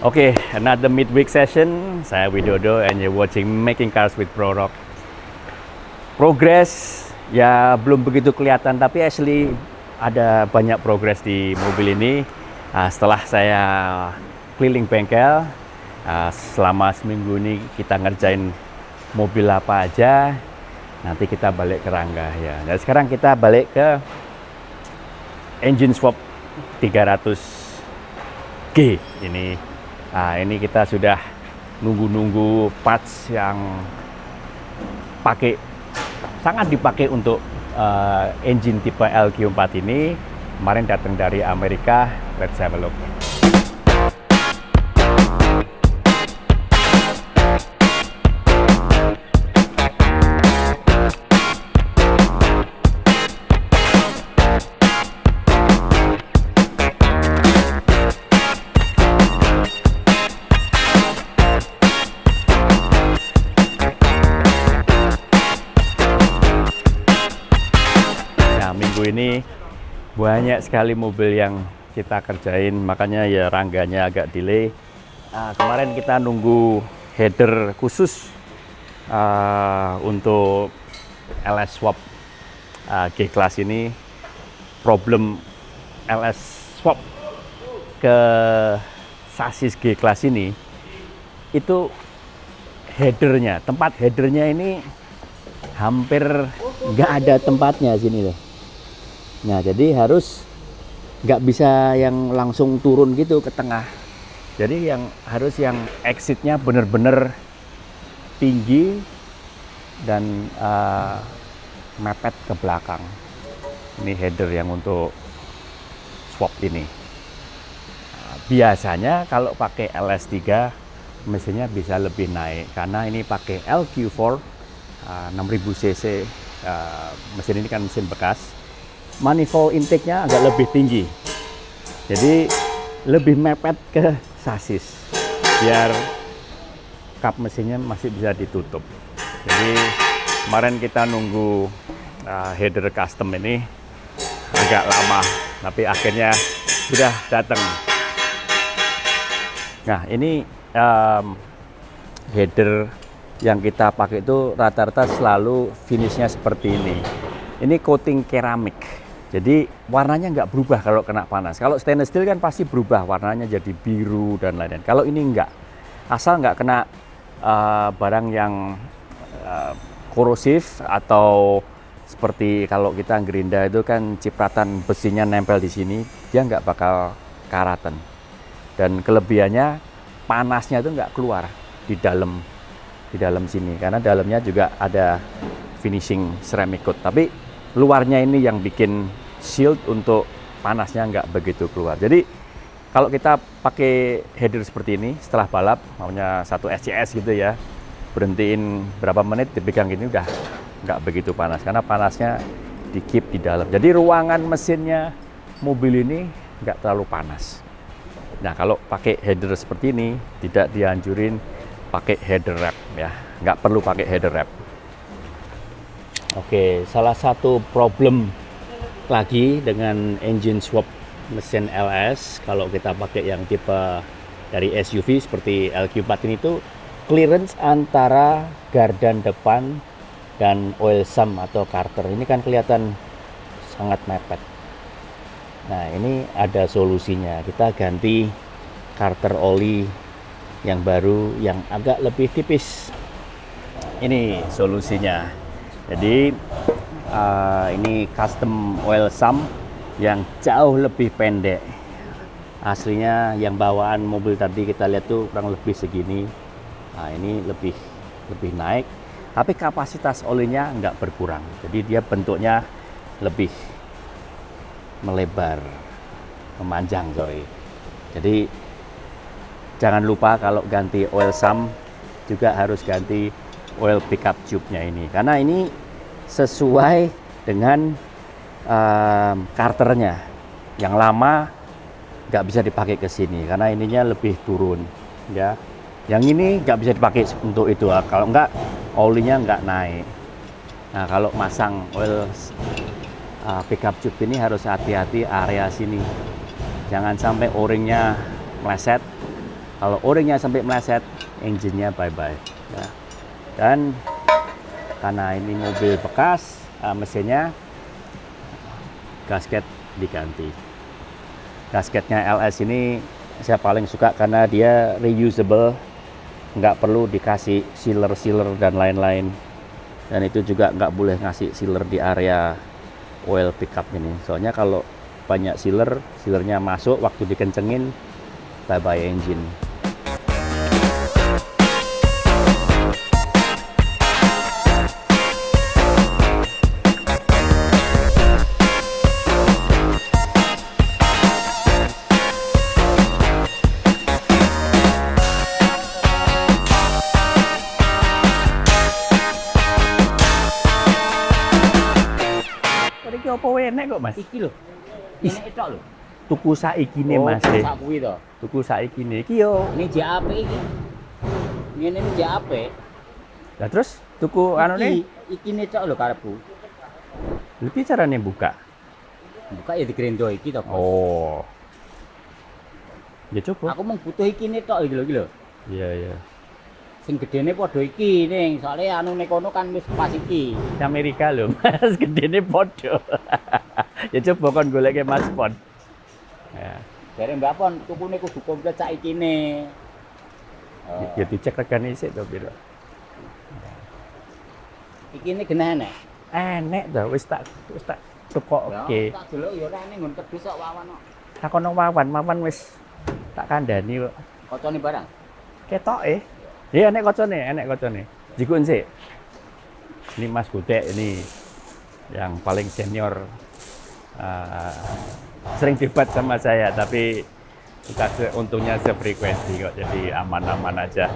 Okay, another midweek session. Saya Widodo and you're watching Making Cars with Bro Rock. Progress ya belum begitu kelihatan, tapi actually ada banyak progress di mobil ini. Setelah saya keliling bengkel, selama seminggu ini kita ngerjain mobil apa aja. Nanti kita balik ke Rangga ya. Dan sekarang kita balik ke engine swap 300G ini. Ini kita sudah nunggu parts yang sangat dipakai untuk engine tipe LQ4 ini. Kemarin datang dari Amerika. Let's have a look. Minggu ini banyak sekali mobil yang kita kerjain, makanya ya Rangganya agak delay. Kemarin kita nunggu header khusus untuk LS swap G-Class ini. Problem LS swap ke sasis G-Class ini itu headernya, tempat headernya ini hampir nggak ada tempatnya sini loh. Nah, jadi nggak bisa yang langsung turun gitu ke tengah. Jadi harus yang exitnya bener-bener tinggi dan mepet ke belakang. Ini header yang untuk swap ini. Biasanya kalau pakai LS3 mesinnya bisa lebih naik karena ini pakai LQ4 6000 cc. Mesin ini kan mesin bekas. Manifold intake-nya agak lebih tinggi, jadi lebih mepet ke sasis biar kap mesinnya masih bisa ditutup. Jadi kemarin kita nunggu header custom ini agak lama, tapi akhirnya sudah datang. Nah, ini header yang kita pakai itu rata-rata selalu finishnya seperti ini. Ini coating keramik. Jadi warnanya nggak berubah kalau kena panas. Kalau stainless steel kan pasti berubah warnanya jadi biru dan lain-lain. Kalau ini enggak, asal nggak kena barang yang korosif atau seperti kalau kita gerinda itu kan cipratan besinya nempel di sini, dia nggak bakal karatan. Dan kelebihannya panasnya itu nggak keluar di dalam sini karena dalamnya juga ada finishing ceramic coat. Tapi luarnya ini yang bikin shield untuk panasnya nggak begitu keluar. Jadi kalau kita pakai header seperti ini setelah balap, maunya 1 SCS gitu ya, berhentiin berapa menit dipegang ini udah nggak begitu panas karena panasnya di keep di dalam. Jadi ruangan mesinnya mobil ini nggak terlalu panas. Nah, kalau pakai header seperti ini tidak dianjurin pakai header wrap ya, nggak perlu pakai header wrap. Oke, salah satu problem lagi dengan engine swap mesin LS kalau kita pakai yang tipe dari SUV seperti LQ4 ini tuh clearance antara gardan depan dan oil sump atau carter ini kan kelihatan sangat mepet. Nah, ini ada solusinya. Kita ganti carter oli yang baru yang agak lebih tipis. Ini solusinya. Jadi ini custom oil sump yang jauh lebih pendek. Aslinya yang bawaan mobil tadi kita lihat tuh kurang lebih segini. Nah, ini lebih naik, tapi kapasitas olinya nggak berkurang. Jadi dia bentuknya lebih melebar, memanjang, sorry. Jadi jangan lupa kalau ganti oil sump juga harus ganti oil pickup tube-nya ini karena ini sesuai dengan carternya yang lama nggak bisa dipakai ke sini karena ininya lebih turun ya. Yang ini nggak bisa dipakai untuk itu, kalau nggak olinya nggak naik. Nah, kalau masang oil pickup tube ini harus hati-hati area sini, jangan sampai o-ringnya meleset Kalau o-ringnya sampai meleset, engine-nya bye-bye. Ya. Dan karena ini mobil bekas, mesinnya gasket diganti. Gasketnya LS ini saya paling suka karena dia reusable, nggak perlu dikasih sealer dan lain-lain. Dan itu juga nggak boleh ngasih sealer di area oil pickup ini. Soalnya kalau banyak sealernya masuk waktu dikencengin, bye-bye engine. Iki apa enek kok, Mas? Iki lho. Enek tok lho. Tuku saikine, Mas. Sak kuwi to. Tuku saikine iki yo. Ini JAP iki. Ngene iki JAP. Lah terus tuku anune Iki ne tok lho karepku. lebih carane buka. Buka ya digrendo iki to, Bos. Oh. Ya coba. Aku mung butuh iki ne tok iki lho. Iya, iya. Sing gedene padha iki ning, soalé anu nek kono kan wis pas iki. Di Amerika lho, Mas, gedene podo. Ya coba kon goleke Mas Pon. Ya. Jare Mbak Pon tukune kudu komplit sak ikine. Ya dicek regane sik to piro. Ikine genah enek. Enek to, wis tak tukokke. Tak delok ya ora ning nggon kedus kok wawan kok. Takono Wawan wis tak kandhani kok. Kocone barang. Ketoke. Iya, enek kocone. Jikun sih. Ini Mas Gudek ini yang paling senior. Sering debat sama saya, tapi kita untungnya sefrekuensi kok, jadi aman-aman aja.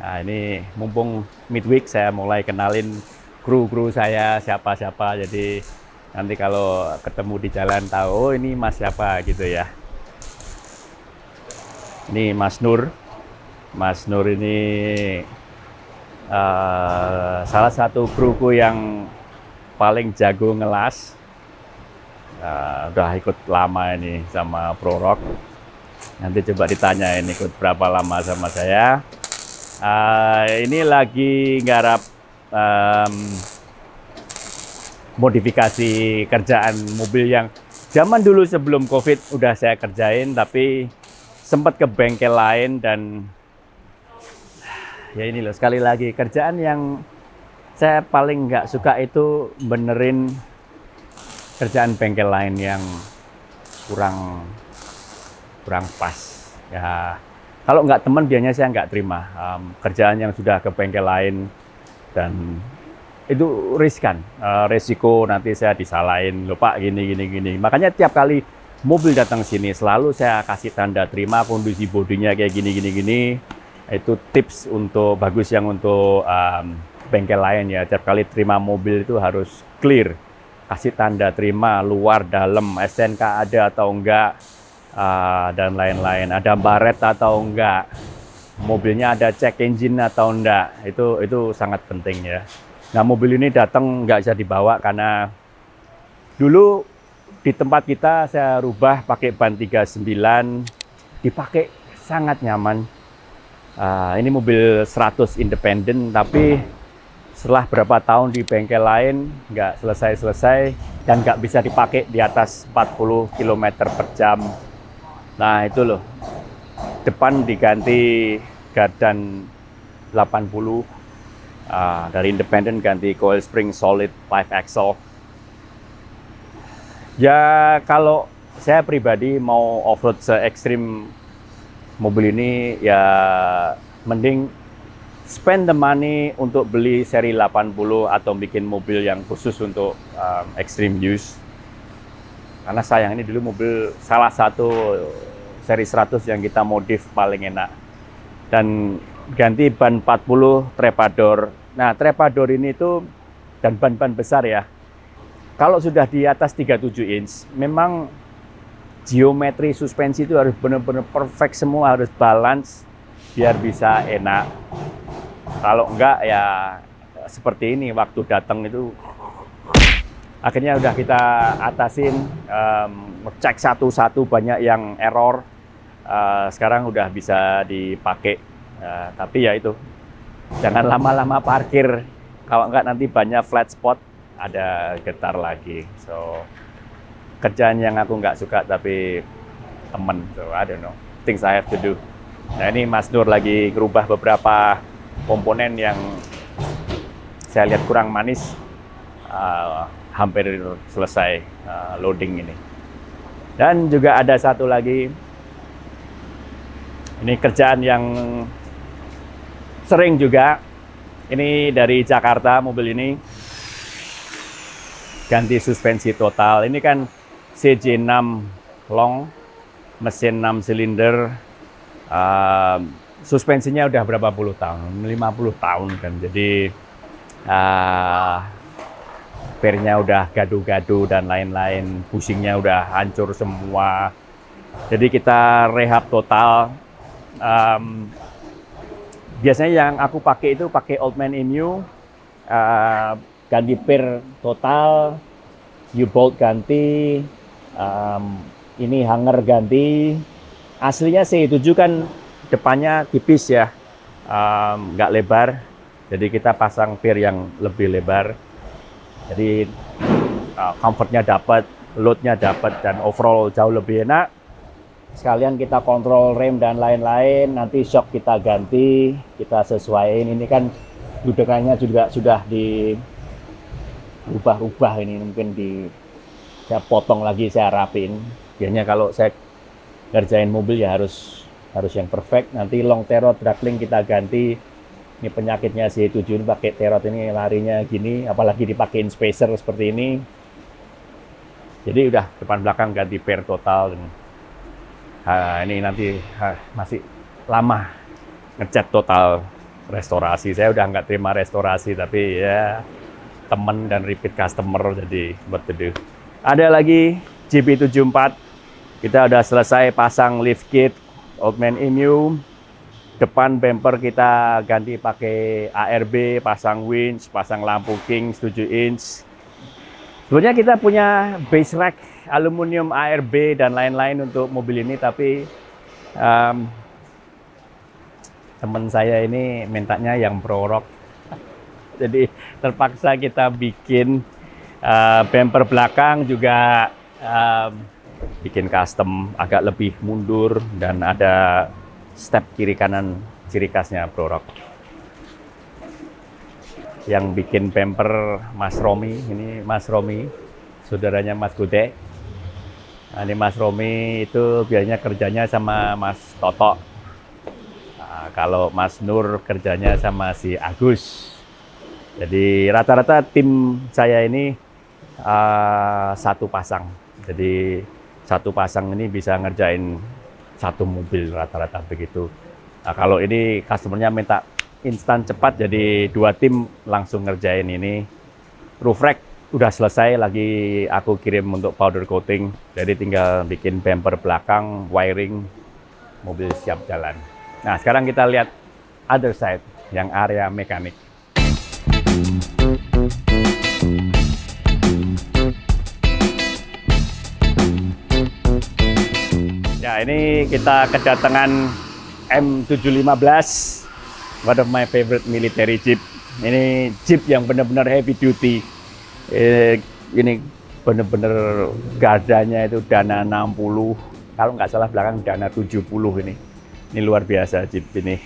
Nah, ini mumpung midweek saya mulai kenalin kru saya siapa-siapa, jadi nanti kalau ketemu di jalan tahu, oh ini Mas siapa gitu ya. Ini Mas Nur. Mas Nur ini salah satu kruku yang paling jago ngelas. Udah ikut lama ini sama Prorock. Nanti coba ditanya ini ikut berapa lama sama saya. Ini lagi nggarap modifikasi kerjaan mobil yang zaman dulu sebelum COVID udah saya kerjain, tapi sempat ke bengkel lain dan ya ini loh, sekali lagi kerjaan yang saya paling nggak suka itu benerin kerjaan bengkel lain yang kurang pas. Ya kalau nggak teman biasanya saya nggak terima kerjaan yang sudah ke bengkel lain, dan itu riskan, resiko nanti saya disalahin, loh Pak gini. Makanya tiap kali mobil datang sini selalu saya kasih tanda terima, kondisi bodinya kayak gini. Itu tips untuk bagus yang untuk bengkel lain ya. Tiap kali terima mobil itu harus clear, kasih tanda terima luar dalam, STNK ada atau enggak, dan lain-lain, ada baret atau enggak, mobilnya ada cek engine atau enggak, itu sangat penting ya. Nah, mobil ini datang nggak bisa dibawa karena dulu di tempat kita saya rubah pakai ban 39, dipakai sangat nyaman. Ini mobil 100 independen, tapi setelah berapa tahun di bengkel lain nggak selesai dan nggak bisa dipakai di atas 40 km per jam. Nah itu loh, depan diganti gardan 80, dari independen ganti coil spring solid 5 axle. Ya kalau saya pribadi mau off-road se-ekstrim mobil ini ya mending spend the money untuk beli seri 80 atau bikin mobil yang khusus untuk extreme use. Karena sayang ini dulu mobil salah satu seri 100 yang kita modif paling enak. Dan ganti ban 40 trepador. Nah, trepador ini tuh dan ban-ban besar ya. Kalau sudah di atas 37 inch, memang geometri suspensi itu harus benar-benar perfect semua, harus balance biar bisa enak. Kalau enggak ya seperti ini, waktu datang itu akhirnya udah kita atasin, cek satu-satu, banyak yang error sekarang udah bisa dipakai. Tapi ya itu, jangan lama-lama parkir. Kalau enggak nanti banyak flat spot, ada getar lagi. So, kerjaan yang aku nggak suka tapi temen. So, I don't know, things I have to do. Nah, ini Mas Nur lagi ngerubah beberapa komponen yang saya lihat kurang manis. Hampir selesai loading ini. Dan juga ada satu lagi, ini kerjaan yang sering juga. Ini dari Jakarta, mobil ini ganti suspensi total. Ini kan CJ6 long, mesin 6 silinder, suspensinya udah berapa puluh tahun, 50 tahun kan. Jadi pernya udah gaduh-gaduh dan lain-lain, pusingnya udah hancur semua. Jadi kita rehab total. Biasanya yang aku pakai itu pakai Oldman Emu, ganti per total, U-bolt ganti, ini hanger ganti. Aslinya C7 kan depannya tipis ya, nggak lebar. Jadi kita pasang per yang lebih lebar. Jadi comfortnya dapat, loadnya dapat, dan overall jauh lebih enak. Sekalian kita kontrol rem dan lain-lain, nanti shock kita ganti, kita sesuaiin. Ini kan dudukannya juga sudah diubah-ubah, ini mungkin saya potong lagi, saya rapin. Biasanya kalau saya ngerjain mobil ya harus yang perfect. Nanti long terot dragling kita ganti. Ini penyakitnya C7 ini, pakai terot ini larinya gini, apalagi dipakein spacer seperti ini. Jadi udah depan belakang ganti per total. Ini nanti masih lama ngecat total restorasi. Saya udah nggak terima restorasi, tapi ya temen dan repeat customer, jadi what to do. Ada lagi GP74. Kita udah selesai pasang lift kit Oldman Emu. Depan bumper kita ganti pakai ARB, pasang winch, pasang lampu King 7 inch. Sebenarnya kita punya base rack aluminium ARB dan lain-lain untuk mobil ini, tapi teman saya ini mintanya yang pro rock. Jadi terpaksa kita bikin bumper belakang juga bikin custom, agak lebih mundur, dan ada step kiri kanan ciri khasnya Pro Rock. Yang bikin bumper Mas Romi, ini Mas Romi, saudaranya Mas Gude. Nah, ini Mas Romi itu biasanya kerjanya sama Mas Toto. Nah, kalau Mas Nur kerjanya sama si Agus. Jadi rata-rata tim saya ini satu pasang. Jadi satu pasang ini bisa ngerjain satu mobil rata-rata begitu. Nah, kalau ini customernya minta instan cepat, jadi dua tim langsung ngerjain ini. Roof rack udah selesai, lagi aku kirim untuk powder coating. Jadi tinggal bikin bumper belakang, wiring, mobil siap jalan. Nah, sekarang kita lihat other side, yang area mekanik. Ya, ini kita kedatangan M715, one of my favorite military jeep. Ini jeep yang benar-benar heavy duty. Ini benar-benar gardanya itu dana 60, kalau nggak salah belakang dana 70 ini. Ini luar biasa jeep ini.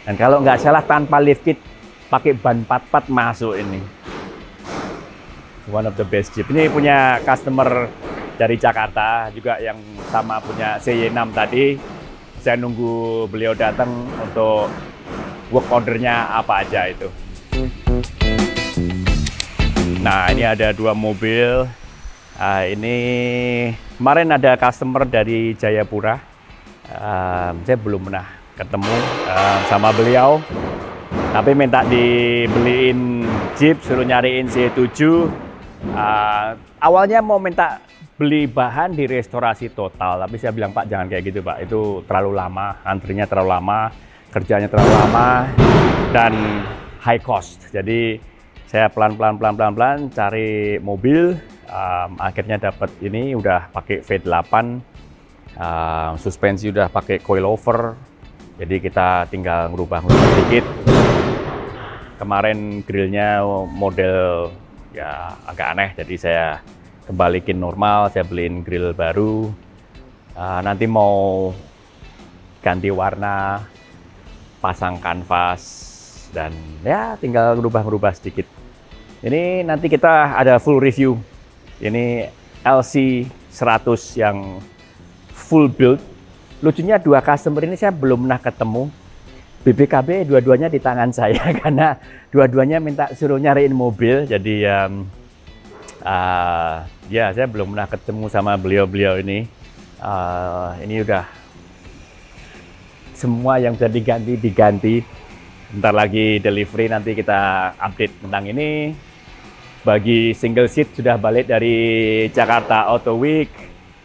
Dan kalau nggak salah tanpa lift kit, pakai ban 44 masuk ini. One of the best jeep. Ini punya customer dari Jakarta juga yang sama punya CY6 tadi. Saya nunggu beliau datang untuk work ordernya apa aja itu. Nah, ini ada dua mobil. Ini kemarin ada customer dari Jayapura. Saya belum pernah ketemu sama beliau, tapi minta dibeliin Jeep, suruh nyariin C7. Awalnya mau minta beli bahan di restorasi total, tapi saya bilang, Pak, jangan kayak gitu, Pak. Itu terlalu lama, antrinya terlalu lama, kerjanya terlalu lama, dan high cost. Jadi saya pelan-pelan cari mobil, akhirnya dapat ini, udah pakai V8, Suspensi udah pakai coilover, jadi kita tinggal ngerubah-ngerubah sedikit. Kemarin grillnya model ya agak aneh, jadi saya kembalikin normal, saya beliin grill baru. Nanti mau ganti warna, pasang kanvas, dan ya tinggal ngerubah-ngerubah sedikit. Ini nanti kita ada full review. Ini LC 100 yang full build. Lucunya dua customer ini saya belum pernah ketemu. BBKB dua-duanya di tangan saya karena dua-duanya minta suruh nyariin mobil. Jadi ya saya belum pernah ketemu sama beliau-beliau ini. Ini udah semua yang bisa diganti. Bentar lagi delivery, nanti kita update tentang ini. Bagi single seat sudah balik dari Jakarta Auto Week.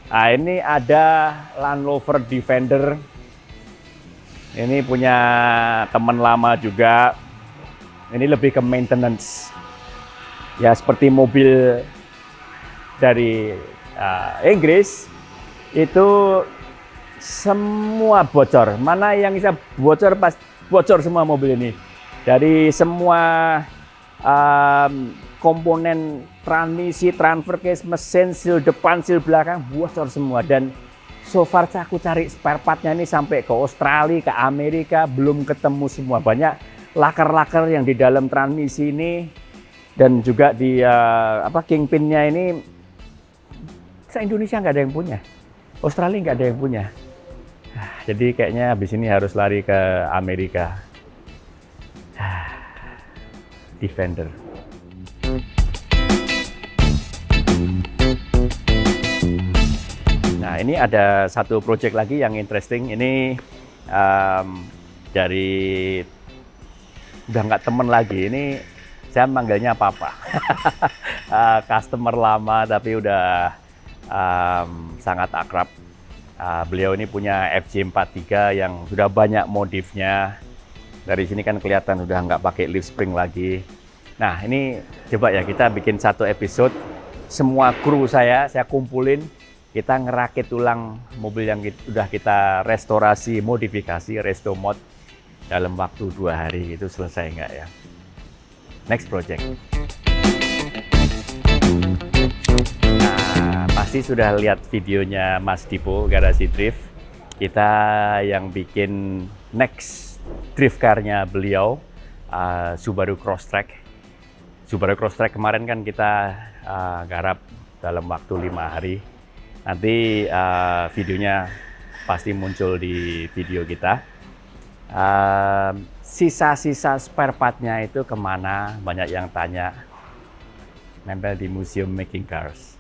Nah, ini ada Land Rover Defender. Ini punya teman lama juga. Ini lebih ke maintenance. Ya seperti mobil dari Inggris itu semua bocor. Mana yang bisa bocor bocor semua mobil ini. Dari semua komponen transmisi, transfer case, mesin, seal depan, seal belakang bocor semua. Dan so far aku cari spare partnya ini sampai ke Australia, ke Amerika, belum ketemu semua. Banyak laker-laker yang di dalam transmisi ini dan juga di kingpinnya ini se-Indonesia nggak ada yang punya, Australia nggak ada yang punya. Jadi kayaknya habis ini harus lari ke Amerika. Defender. Nah, ini ada satu project lagi yang interesting. Ini dari udah nggak temen lagi. Ini saya manggilnya Papa. Customer lama tapi udah sangat akrab. Beliau ini punya FJ43 yang sudah banyak modifnya. Dari sini kan kelihatan udah nggak pakai leaf spring lagi. Nah, ini coba ya kita bikin satu episode. Semua kru saya kumpulin. Kita ngerakit ulang mobil yang udah kita restorasi, modifikasi, resto mod dalam waktu 2 hari. Itu selesai nggak ya? Next project. Nah, pasti sudah lihat videonya Mas Dipo, Garasi Drift. Kita yang bikin next drift car-nya beliau, Subaru Crosstrek. Subaru Crosstrek kemarin kan kita garap dalam waktu 5 hari. Nanti videonya pasti muncul di video kita. Sisa-sisa spare part-nya itu kemana? Banyak yang tanya. Nempel di Museum Making Cars.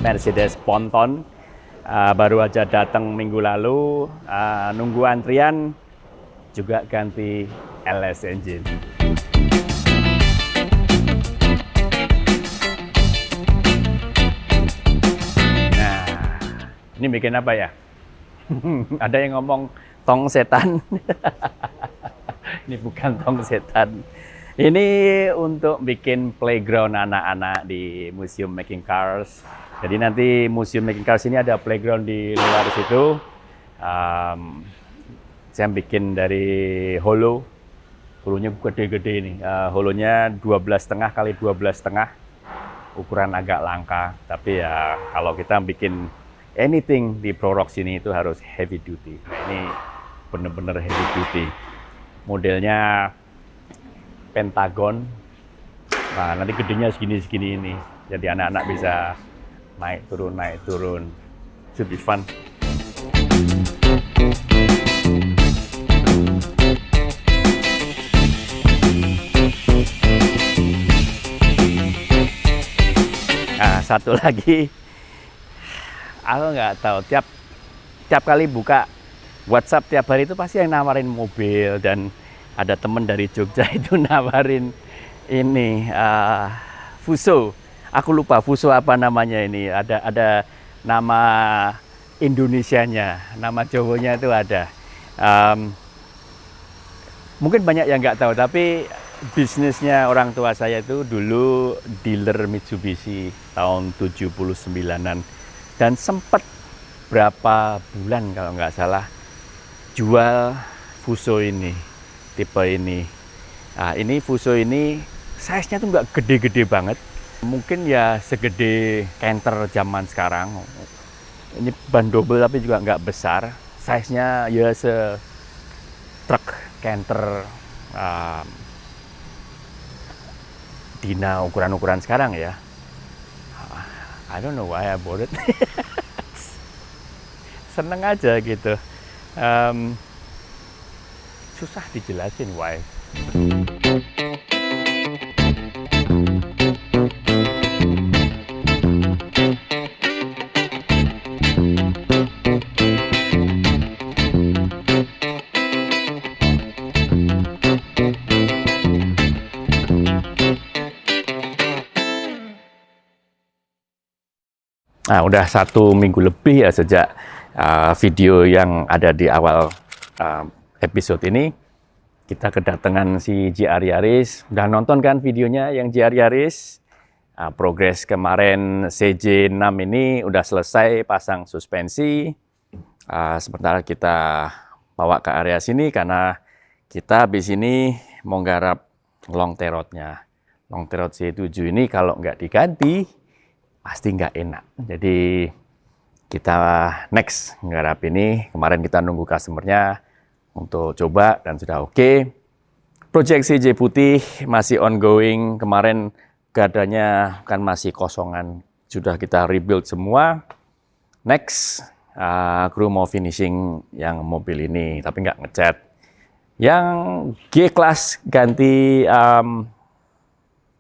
Mercedes Ponton baru aja datang minggu lalu, nunggu antrian, juga ganti LS engine. Nah, ini bikin apa ya? Ada yang ngomong tong setan. Ini bukan tong setan. Ini untuk bikin playground anak-anak di Museum Making Cars. Jadi nanti Museum Making Cars ini ada playground di luar situ. Saya bikin dari holo. Holonya gede-gede nih. Holonya 12,5 kali 12,5. Ukuran agak langka. Tapi ya kalau kita bikin anything di Prorox ini itu harus heavy duty. Nah, ini bener-bener heavy duty. Modelnya Pentagon. Nah, nanti gedenya segini-segini ini. Jadi anak-anak bisa naik turun. Should be fun. Nah, satu lagi, aku nggak tahu. Tiap kali buka WhatsApp tiap hari itu pasti yang nawarin mobil, dan ada temen dari Jogja itu nawarin ini Fuso. Aku lupa Fuso apa namanya ini. Ada nama Indonesianya, nama Jawanya itu ada. Mungkin banyak yang nggak tahu, tapi bisnisnya orang tua saya itu dulu dealer Mitsubishi tahun 79-an. Dan sempat berapa bulan kalau nggak salah jual Fuso ini, tipe ini. Nah, ini Fuso ini size-nya tuh nggak gede-gede banget. Mungkin ya segede Canter zaman sekarang. Ini ban double tapi juga nggak besar. Size-nya ya truk Canter Dina ukuran-ukuran sekarang ya. I don't know why I bought it. Seneng aja gitu. Susah dijelasin why. Nah, udah 1 minggu lebih ya sejak video yang ada di awal episode ini. Kita kedatangan si JR Yaris. Udah nonton kan videonya yang JR Yaris? Progres kemarin CJ6 ini udah selesai pasang suspensi. Sementara kita bawa ke area sini karena kita habis ini mau garap long terotnya. Long terot C7 ini kalau nggak diganti, pasti nggak enak. Jadi kita next nggarap ini. Kemarin kita nunggu customer-nya untuk coba dan sudah oke. Project CJ putih masih ongoing. Kemarin gadanya kan masih kosongan. Sudah kita rebuild semua. Next, kru mau finishing yang mobil ini, tapi nggak ngecat. Yang G-Class ganti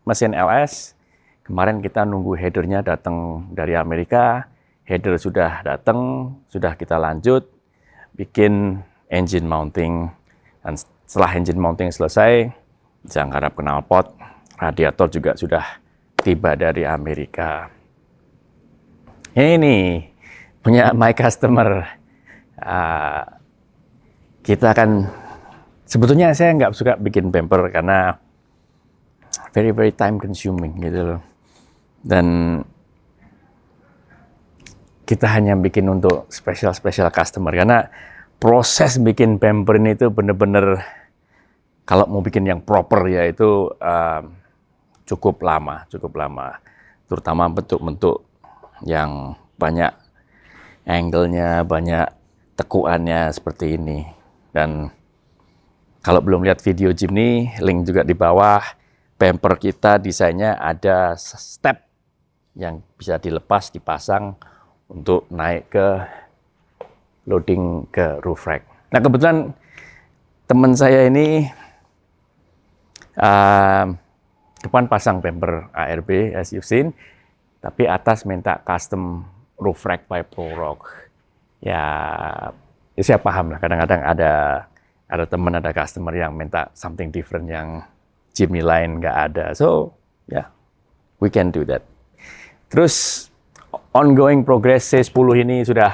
mesin LS. Kemarin kita nunggu headernya datang dari Amerika, header sudah datang, sudah kita lanjut bikin engine mounting. Dan setelah engine mounting selesai, bisa nggarap knalpot, radiator juga sudah tiba dari Amerika. Ini punya my customer. Kita kan sebetulnya saya nggak suka bikin bumper karena very time consuming gitu loh. Dan kita hanya bikin untuk special customer karena proses bikin bumper ini itu bener-bener kalau mau bikin yang proper ya itu cukup lama, terutama bentuk-bentuk yang banyak angle-nya, banyak tekuannya seperti ini. Dan kalau belum lihat video Jimny, link juga di bawah. Bumper kita desainnya ada step yang bisa dilepas, dipasang untuk naik ke loading ke roof rack. Nah kebetulan teman saya ini depan pasang bumper ARB as you've seen, tapi atas minta custom roof rack by ProRock. Ya saya paham lah, kadang-kadang ada teman, ada customer yang minta something different yang Jimny lain nggak ada. So yeah, we can do that. Terus ongoing progress C10 ini sudah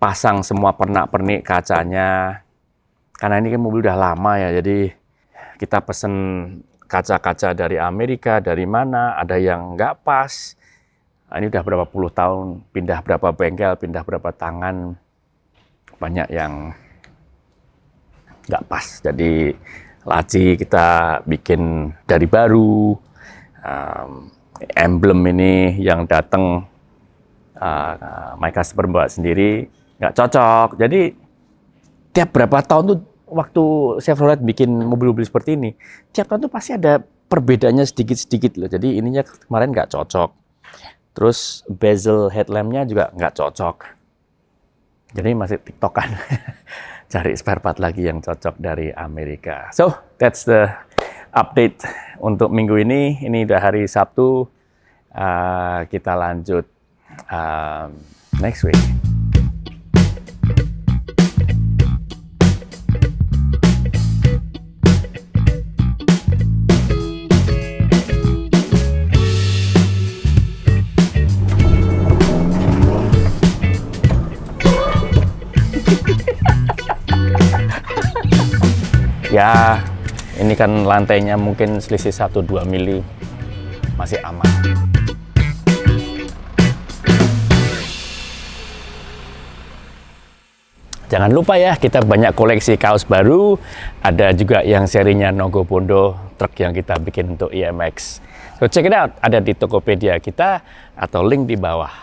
pasang semua pernak-pernik kacanya. Karena ini kan mobil udah lama ya, jadi kita pesen kaca-kaca dari Amerika, dari mana, ada yang nggak pas. Nah, ini udah berapa puluh tahun, pindah berapa bengkel, pindah berapa tangan, banyak yang nggak pas. Jadi laci kita bikin dari baru, emblem ini yang datang my customer bawa sendiri nggak cocok. Jadi tiap berapa tahun tuh waktu Chevrolet bikin mobil-mobil seperti ini, tiap tahun tuh pasti ada perbedaannya sedikit-sedikit loh. Jadi ininya kemarin nggak cocok. Terus bezel headlampnya juga nggak cocok. Jadi masih tiktokan. Cari spare part lagi yang cocok dari Amerika. So, that's the update untuk minggu ini. Ini udah hari Sabtu. Kita lanjut next week. Ya, ini kan lantainya mungkin selisih 1-2 mili, masih aman. Jangan lupa ya, kita banyak koleksi kaos baru. Ada juga yang serinya Nogo Bondo, truk yang kita bikin untuk IMX. So check it out, ada di Tokopedia kita atau link di bawah.